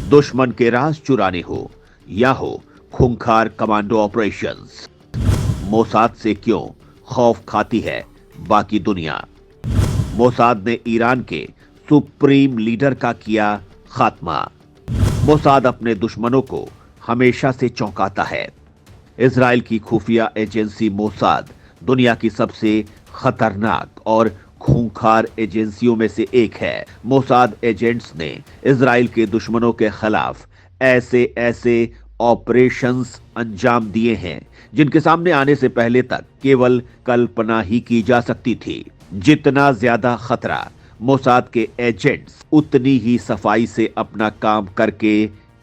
दुश्मन के राज चुराने हो या हो खूंखार कमांडो ऑपरेशंस, मोसाद से क्यों खौफ खाती है बाकी दुनिया। मोसाद ने ईरान के सुप्रीम लीडर का किया खात्मा। मोसाद अपने दुश्मनों को हमेशा से चौंकाता है। इजराइल की खुफिया एजेंसी मोसाद दुनिया की सबसे खतरनाक और खूंखार एजेंसियों में से एक है। मोसाद एजेंट्स ने इजराइल के दुश्मनों के खिलाफ ऐसे ऐसे ऑपरेशंस अंजाम दिए हैं जिनके सामने आने से पहले तक केवल कल्पना ही की जा सकती थी। जितना ज्यादा खतरा मोसाद के एजेंट्स उतनी ही सफाई से अपना काम करके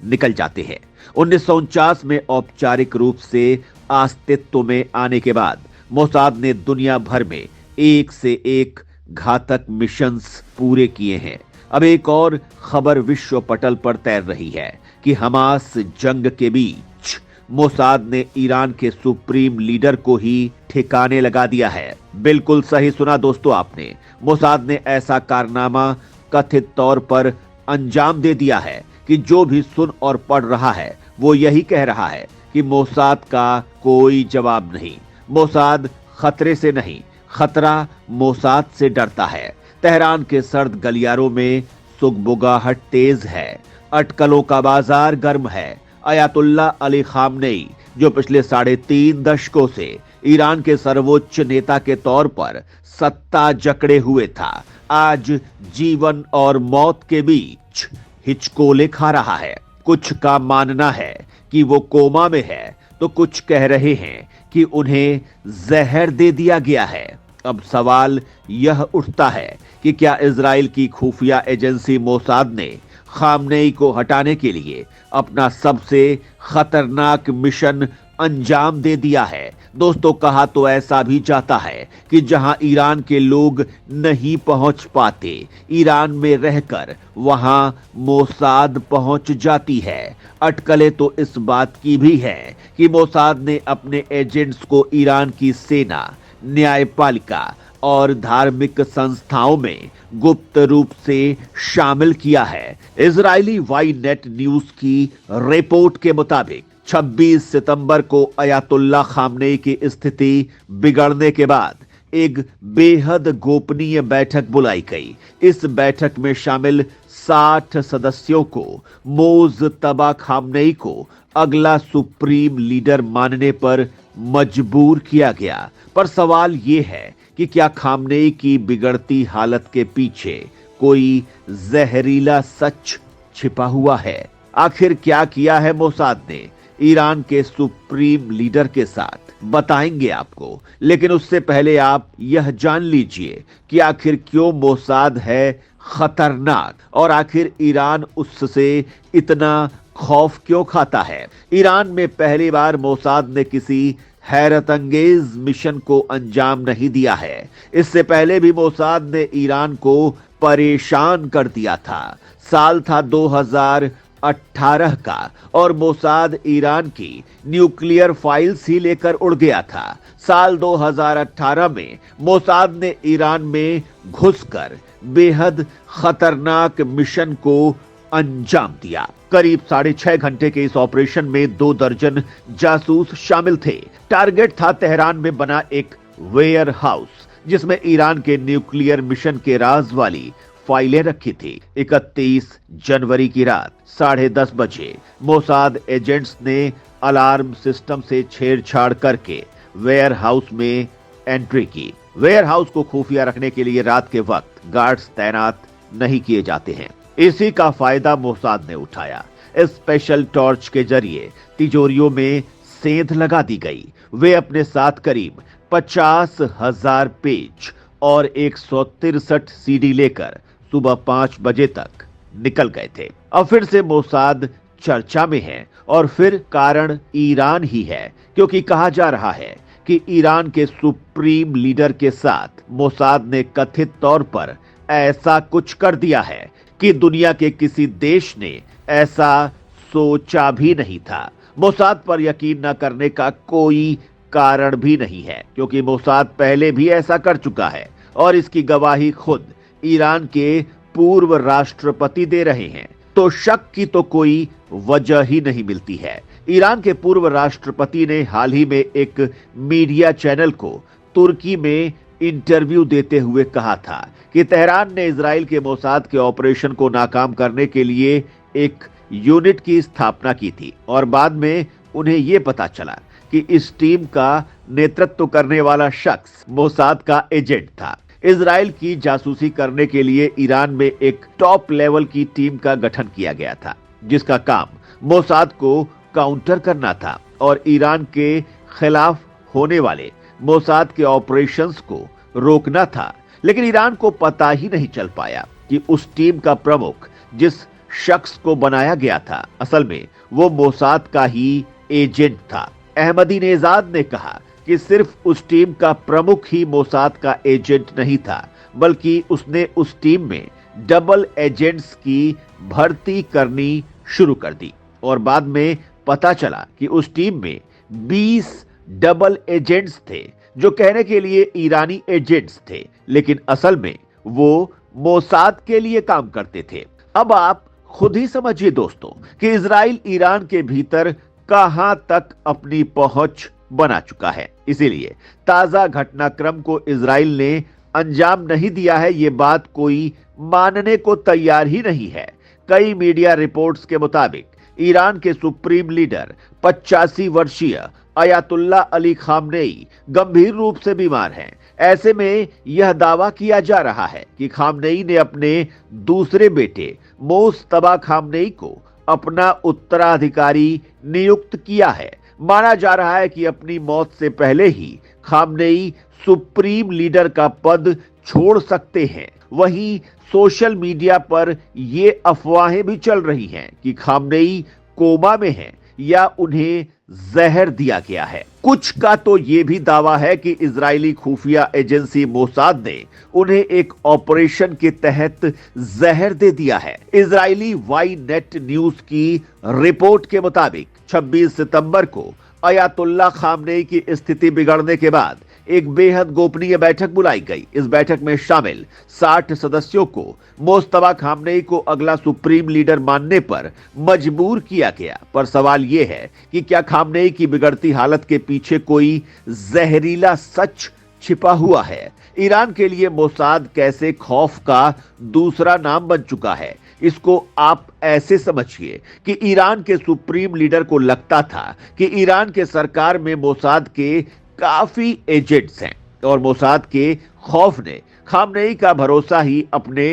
निकल जाते हैं। 1949 में औपचारिक रूप से अस्तित्व में आने के बाद मोसाद ने दुनिया भर में एक से एक घातक मिशंस पूरे किए हैं। अब एक और खबर विश्व पटल पर तैर रही है कि हमास जंग के बीच मोसाद ने ईरान के सुप्रीम लीडर को ही ठिकाने लगा दिया है। बिल्कुल सही सुना दोस्तों आपने। मोसाद ने ऐसा कारनामा कथित तौर पर अंजाम दे दिया है कि जो भी सुन और पढ़ रहा है वो यही कह रहा है कि मोसाद का कोई जवाब नहीं। मोसाद खतरे से नहीं, खतरा मोसाद से डरता है। तेहरान के सर्द गलियारों में सुगबुगाहट तेज है, अटकलों का बाजार गर्म है। अयातुल्ला अली खामनेई, जो पिछले 3.5 दशकों से ईरान के सर्वोच्च नेता के तौर पर सत्ता जकड़े हुए था, आज जीवन और मौत के बीच हिचकोले खा रहा है। कुछ का मानना है कि वो कोमा में है, तो कुछ कह रहे हैं कि उन्हें जहर दे दिया गया है। अब सवाल यह उठता है कि क्या इजराइल की खुफिया एजेंसी मोसाद ने खामनेई को हटाने के लिए अपना सबसे खतरनाक मिशन अंजाम दे दिया है। दोस्तों, कहा तो ऐसा भी जाता है कि जहां ईरान के लोग नहीं पहुंच पाते, ईरान में रहकर वहां मोसाद पहुंच जाती है। अटकलें तो इस बात की भी है कि मोसाद ने अपने एजेंट्स को ईरान की सेना, न्यायपालिका और धार्मिक संस्थाओं में गुप्त रूप से शामिल किया है। इजरायली वाई नेट न्यूज की रिपोर्ट के मुताबिक 26 सितंबर को अयातुल्ला खामनेई की स्थिति बिगड़ने के बाद एक बेहद गोपनीय बैठक बुलाई गई। इस बैठक में शामिल 60 सदस्यों को मोज्तबा खामनेई को अगला सुप्रीम लीडर मानने पर मजबूर किया गया। पर सवाल यह है कि क्या खामनेई की बिगड़ती हालत के पीछे कोई जहरीला सच छिपा हुआ है? आखिर क्या किया है मोसाद ने ईरान के सुप्रीम लीडर के साथ, बताएंगे आपको। लेकिन उससे पहले आप यह जान लीजिए कि आखिर क्यों मोसाद है खतरनाक और आखिर ईरान उससे इतना खौफ क्यों खाता है। ईरान में पहली बार मोसाद ने किसी हैरत अंगेज मिशन को अंजाम नहीं दिया है। इससे पहले भी मोसाद ने ईरान को परेशान कर दिया था। साल था 2018 का और मोसाद ईरान की न्यूक्लियर फाइल्स ही लेकर उड़ गया था। साल 2018 में मोसाद ने ईरान में घुसकर बेहद खतरनाक मिशन को अंजाम दिया। करीब 6.5 घंटे के इस ऑपरेशन में 2 दर्जन जासूस शामिल थे। टारगेट था तेहरान में बना एक वेयर हाउस जिसमें ईरान के न्यूक्लियर मिशन के राज वाली फाइलें रखी थी। 31 जनवरी की रात 10:30 बजे मोसाद एजेंट्स ने अलार्म सिस्टम से छेड़छाड़ करके वेयर हाउस में एंट्री की। वेयर हाउस को खुफिया रखने के लिए रात के वक्त गार्ड्स तैनात नहीं किए जाते हैं। इसी का फायदा मोसाद ने उठाया। स्पेशल टॉर्च के जरिए तिजोरियों में सेंध लगा दी गई। वे अपने साथ करीब 50,000 पेज और 163 सीडी लेकर सुबह 5 बजे तक निकल गए थे। अब फिर से मोसाद चर्चा में है और फिर कारण ईरान ही है, क्योंकि कहा जा रहा है कि ईरान के सुप्रीम लीडर के साथ मोसाद ने कथित तौर पर ऐसा कुछ कर दिया है कि दुनिया के किसी देश ने ऐसा सोचा भी नहीं था। मोसाद पर यकीन न करने का कोई कारण भी नहीं है, क्योंकि मोसाद पहले भी ऐसा कर चुका है और इसकी गवाही खुद ईरान के पूर्व राष्ट्रपति दे रहे हैं। तो शक की तो कोई वजह ही नहीं मिलती है। ईरान के पूर्व राष्ट्रपति ने हाल ही में एक मीडिया चैनल को तुर्की में इंटरव्यू देते हुए कहा था कि तेहरान ने इजराइल के मोसाद के ऑपरेशन को नाकाम करने के लिए एक यूनिट की स्थापना की थी और बाद में उन्हें यह पता चला कि इस टीम का नेतृत्व करने वाला शख्स मोसाद का एजेंट था। इजराइल की जासूसी करने के लिए ईरान में एक टॉप लेवल की टीम का गठन किया गया था, जिसका काम मोसाद को काउंटर करना था और ईरान के खिलाफ होने वाले मोसाद के ऑपरेशंस को रोकना था। लेकिन ईरान को पता ही नहीं चल पाया कि उस टीम का प्रमुख जिस शख्स को बनाया गया था, असल में वो मोसाद का ही एजेंट था। अहमदीनेजाद ने कहा कि सिर्फ उस टीम का प्रमुख ही मोसाद का एजेंट नहीं था, बल्कि उसने उस टीम में डबल एजेंट्स की भर्ती करनी शुरू कर दी और बाद में पता चला कि उस टीम में 20 डबल एजेंट्स थे, जो कहने के लिए ईरानी एजेंट्स थे, लेकिन असल में वो मोसाद के लिए काम करते थे। अब आप खुद ही समझिए दोस्तों कि इजराइल ईरान के भीतर कहां तक अपनी पहुंच बना चुका है। इसीलिए ताजा घटनाक्रम को इजराइल ने अंजाम नहीं दिया है, ये बात कोई मानने को तैयार ही नहीं है। कई मीडिया रिपोर्ट्स के मुताबिक ईरान के सुप्रीम लीडर 85 वर्षीय अयातुल्ला अली खामनेई गंभीर रूप से बीमार हैं। ऐसे में यह दावा किया जा रहा है कि खामनेई ने अपने दूसरे बेटे मोस्तबा खामनेई को अपना उत्तराधिकारी नियुक्त किया है। माना जा रहा है कि अपनी मौत से पहले ही खामनेई सुप्रीम लीडर का पद छोड़ सकते हैं। वहीं सोशल मीडिया पर ये अफवाहें भी चल रही हैं कि खामनेई कोमा में हैं या उन्हें जहर दिया गया है। कुछ का तो ये भी दावा है कि इजरायली खुफिया एजेंसी मोसाद ने उन्हें एक ऑपरेशन के तहत जहर दे दिया है। इजरायली वाई नेट न्यूज की रिपोर्ट के मुताबिक 26 सितंबर को अयातुल्ला खामनेई की स्थिति बिगड़ने के बाद एक बेहद गोपनीय बैठक बुलाई गई। इस बैठक में शामिल 60 सदस्यों को मोस्तबा खामनेई को अगला सुप्रीम लीडर मानने पर मजबूर किया गया। पर सवाल यह है कि क्या खामनेई की बिगड़ती हालत के पीछे कोई जहरीला सच छिपा हुआ है? ईरान के लिए मोसाद कैसे खौफ का दूसरा नाम बन चुका है, इसको आप ऐसे समझिए कि ईरान के सुप्रीम लीडर को लगता था कि ईरान के सरकार में मोसाद के काफी एजेंट्स हैं और मोसाद के खौफ ने खामनेई का भरोसा ही अपने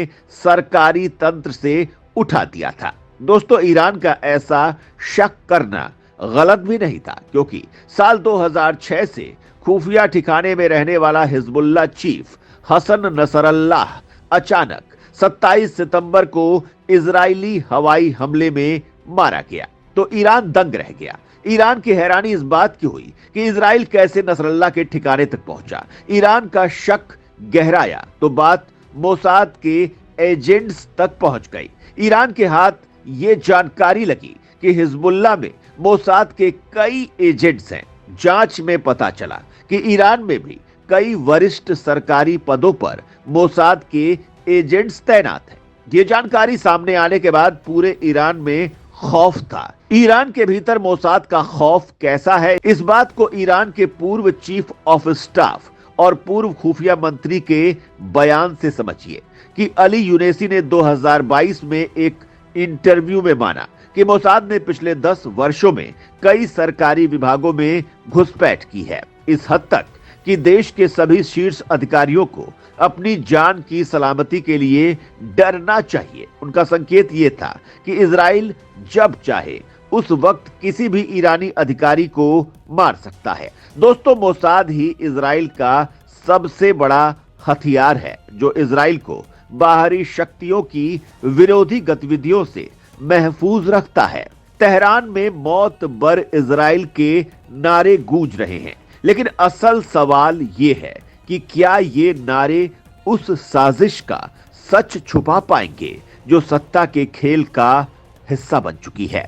सरकारी तंत्र से उठा दिया था। दोस्तों, ईरान का ऐसा शक करना गलत भी नहीं था, क्योंकि साल 2006 से खुफिया ठिकाने में रहने वाला हिजबुल्लाह चीफ हसन नसरल्लाह अचानक 27 सितंबर को इजरायली हवाई हमले में मारा गया तो ईरान दंग रह गया। ईरान की हैरानी इस बात की हुई कि इजराइल कैसे नसरल्लाह के ठिकाने तक पहुंचा। ईरान का शक गहराया तो बात मोसाद के एजेंट्स तक पहुंच गई। ईरान के हाथ ये जानकारी लगी कि हिजबुल्लाह में मोसाद के कई एजेंट्स हैं। जांच में पता चला कि ईरान में भी कई वरिष्ठ सरकारी पदों पर मोसाद के एजेंट्स तैनात हैं। ये जानकारी सामने आने के बाद पूरे ईरान में खौफ था। ईरान के भीतर मोसाद का खौफ कैसा है, इस बात को ईरान के पूर्व चीफ ऑफ स्टाफ और पूर्व खुफिया मंत्री के बयान से समझिए कि अली यूनेसी ने 2022 में एक इंटरव्यू में माना कि मोसाद ने पिछले 10 वर्षों में कई सरकारी विभागों में घुसपैठ की है, इस हद तक कि देश के सभी शीर्ष अधिकारियों को अपनी जान की सलामती के लिए डरना चाहिए। उनका संकेत ये था कि इजराइल जब चाहे उस वक्त किसी भी ईरानी अधिकारी को मार सकता है। दोस्तों, मोसाद ही इजराइल का सबसे बड़ा हथियार है जो इजराइल को बाहरी शक्तियों की विरोधी गतिविधियों से महफूज रखता है। तेहरान में मौत बर इजराइल के नारे गूंज रहे हैं, लेकिन असल सवाल ये है कि क्या ये नारे उस साजिश का सच छुपा पाएंगे जो सत्ता के खेल का हिस्सा बन चुकी है।